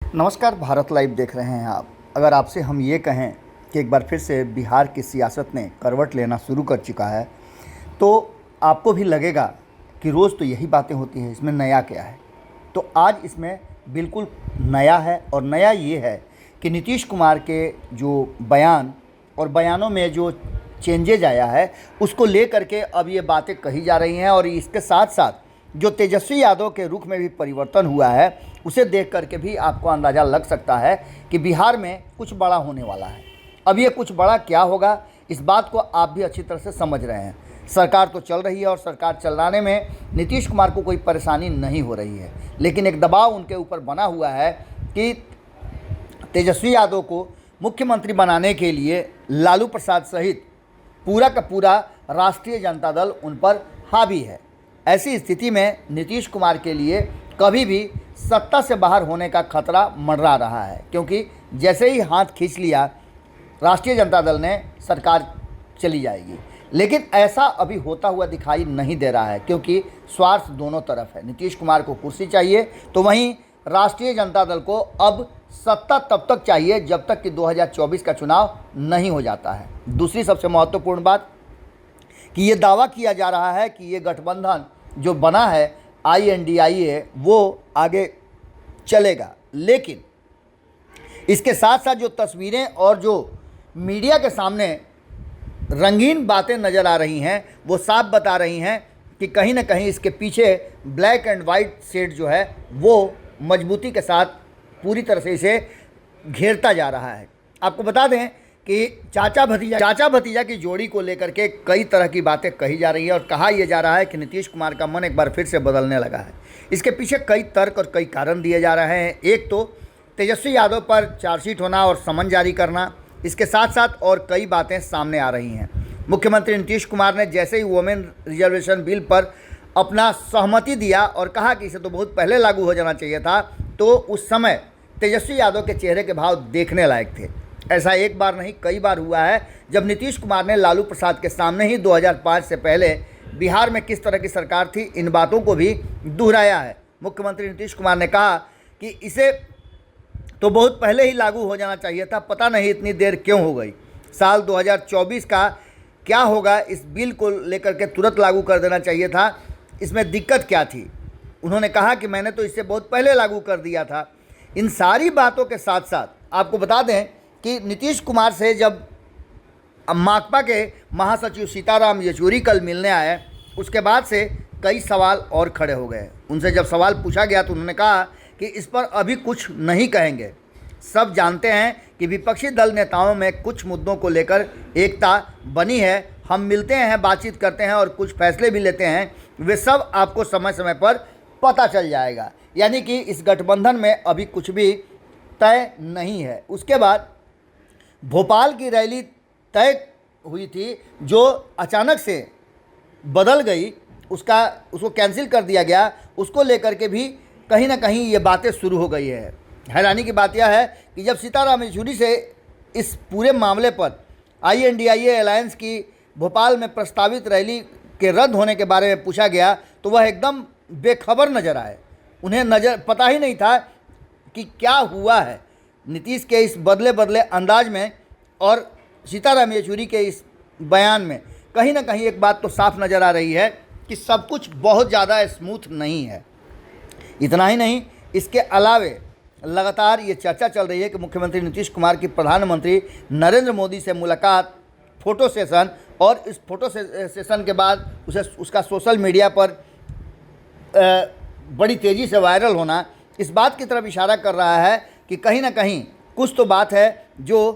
नमस्कार, भारत लाइव देख रहे हैं आप। अगर आपसे हम ये कहें कि एक बार फिर से बिहार की सियासत ने करवट लेना शुरू कर चुका है, तो आपको भी लगेगा कि रोज़ तो यही बातें होती हैं, इसमें नया क्या है। तो आज इसमें बिल्कुल नया है, और नया ये है कि नीतीश कुमार के जो बयान और बयानों में जो चेंजेज आया है, उसको लेकर के अब ये बातें कही जा रही हैं। और इसके साथ साथ जो तेजस्वी यादव के रुख में भी परिवर्तन हुआ है, उसे देख करके भी आपको अंदाज़ा लग सकता है कि बिहार में कुछ बड़ा होने वाला है। अब ये कुछ बड़ा क्या होगा, इस बात को आप भी अच्छी तरह से समझ रहे हैं। सरकार तो चल रही है और सरकार चलाने में नीतीश कुमार को कोई परेशानी नहीं हो रही है, लेकिन एक दबाव उनके ऊपर बना हुआ है कि तेजस्वी यादव को मुख्यमंत्री बनाने के लिए लालू प्रसाद सहित पूरा का पूरा राष्ट्रीय जनता दल उन पर हावी है। ऐसी स्थिति में नीतीश कुमार के लिए कभी भी सत्ता से बाहर होने का खतरा मंडरा रहा है, क्योंकि जैसे ही हाथ खींच लिया राष्ट्रीय जनता दल ने, सरकार चली जाएगी। लेकिन ऐसा अभी होता हुआ दिखाई नहीं दे रहा है, क्योंकि स्वार्थ दोनों तरफ है। नीतीश कुमार को कुर्सी चाहिए, तो वहीं राष्ट्रीय जनता दल को अब सत्ता तब तक चाहिए जब तक कि 2024 का चुनाव नहीं हो जाता है। दूसरी सबसे महत्वपूर्ण बात कि ये दावा किया जा रहा है कि ये गठबंधन जो बना है INDIA वो आगे चलेगा, लेकिन इसके साथ साथ जो तस्वीरें और जो मीडिया के सामने रंगीन बातें नज़र आ रही हैं, वो साफ बता रही हैं कि कहीं ना कहीं इसके पीछे ब्लैक एंड वाइट शेड जो है वो मजबूती के साथ पूरी तरह से इसे घेरता जा रहा है। आपको बता दें कि चाचा भतीजा की जोड़ी को लेकर के कई तरह की बातें कही जा रही है, और कहा यह जा रहा है कि नीतीश कुमार का मन एक बार फिर से बदलने लगा है। इसके पीछे कई तर्क और कई कारण दिए जा रहे हैं। एक तो तेजस्वी यादव पर चार्जशीट होना और समन जारी करना, इसके साथ साथ और कई बातें सामने आ रही हैं। मुख्यमंत्री नीतीश कुमार ने जैसे ही वुमेन रिजर्वेशन बिल पर अपना सहमति दिया और कहा कि इसे तो बहुत पहले लागू हो जाना चाहिए था, तो उस समय तेजस्वी यादव के चेहरे के भाव देखने लायक थे। ऐसा एक बार नहीं, कई बार हुआ है जब नीतीश कुमार ने लालू प्रसाद के सामने ही 2005 से पहले बिहार में किस तरह की सरकार थी, इन बातों को भी दोहराया है। मुख्यमंत्री नीतीश कुमार ने कहा कि इसे तो बहुत पहले ही लागू हो जाना चाहिए था, पता नहीं इतनी देर क्यों हो गई। साल 2024 का क्या होगा, इस बिल को लेकर के तुरंत लागू कर देना चाहिए था, इसमें दिक्कत क्या थी। उन्होंने कहा कि मैंने तो इसे बहुत पहले लागू कर दिया था। इन सारी बातों के साथ साथ आपको बता दें कि नीतीश कुमार से जब माकपा के महासचिव सीताराम येचुरी कल मिलने आए, उसके बाद से कई सवाल और खड़े हो गए। उनसे जब सवाल पूछा गया तो उन्होंने कहा कि इस पर अभी कुछ नहीं कहेंगे। सब जानते हैं कि विपक्षी दल नेताओं में कुछ मुद्दों को लेकर एकता बनी है, हम मिलते हैं, बातचीत करते हैं और कुछ फैसले भी लेते हैं, वे सब आपको समय समय पर पता चल जाएगा। यानी कि इस गठबंधन में अभी कुछ भी तय नहीं है। उसके बाद भोपाल की रैली तय हुई थी, जो अचानक से बदल गई, उसको कैंसिल कर दिया गया, उसको लेकर के भी कहीं ना कहीं ये बातें शुरू हो गई है। हैरानी की बात यह है कि जब सीताराम येचुरी से इस पूरे मामले पर INDIA अलायंस की भोपाल में प्रस्तावित रैली के रद्द होने के बारे में पूछा गया, तो वह एकदम बेखबर नज़र आए। उन्हें पता ही नहीं था कि क्या हुआ है। नीतीश के इस बदले अंदाज में और सीताराम येचुरी के इस बयान में कहीं ना कहीं एक बात तो साफ नज़र आ रही है कि सब कुछ बहुत ज़्यादा स्मूथ नहीं है। इतना ही नहीं, इसके अलावे लगातार ये चर्चा चल रही है कि मुख्यमंत्री नीतीश कुमार की प्रधानमंत्री नरेंद्र मोदी से मुलाकात, फ़ोटो सेशन, और इस फोटो सेशन के बाद उसका सोशल मीडिया पर बड़ी तेज़ी से वायरल होना इस बात की तरफ इशारा कर रहा है कि कहीं ना कहीं कुछ तो बात है जो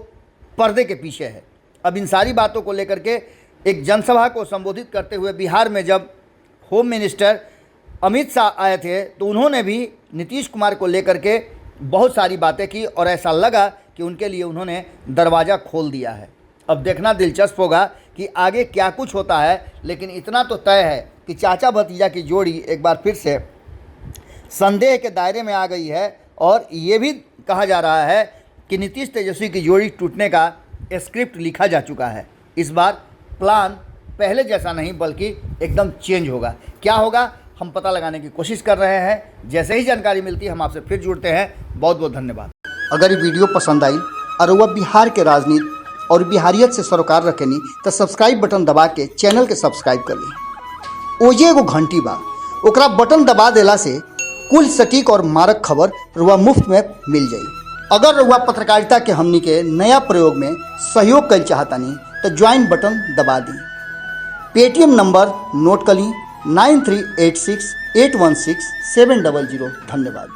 पर्दे के पीछे है। अब इन सारी बातों को लेकर के एक जनसभा को संबोधित करते हुए बिहार में जब होम मिनिस्टर अमित शाह आए थे, तो उन्होंने भी नीतीश कुमार को लेकर के बहुत सारी बातें की, और ऐसा लगा कि उनके लिए उन्होंने दरवाज़ा खोल दिया है। अब देखना दिलचस्प होगा कि आगे क्या कुछ होता है, लेकिन इतना तो तय है कि चाचा भतीजा की जोड़ी एक बार फिर से संदेह के दायरे में आ गई है, और ये भी कहा जा रहा है कि नीतीश तेजस्वी की जोड़ी टूटने का स्क्रिप्ट लिखा जा चुका है। इस बार प्लान पहले जैसा नहीं बल्कि एकदम चेंज होगा। क्या होगा हम पता लगाने की कोशिश कर रहे हैं। जैसे ही जानकारी मिलती है हम आपसे फिर जुड़ते हैं। बहुत बहुत धन्यवाद। अगर ये वीडियो पसंद आई और वह बिहार के राजनीति और बिहारियत से सरोकार रखेनी तो सब्सक्राइब बटन दबा के चैनल के सब्सक्राइब कर ली। ओजे एगो घंटी बा, ओकरा बटन दबा देला से कुल सटीक और मारक खबर रुआ मुफ्त में मिल जाई। अगर रुआ पत्रकारिता के हमनी के नया प्रयोग में सहयोग कर चाहतानी तो ज्वाइन बटन दबा दी। पेटीएम नंबर नोट कर ली 9386816700। धन्यवाद।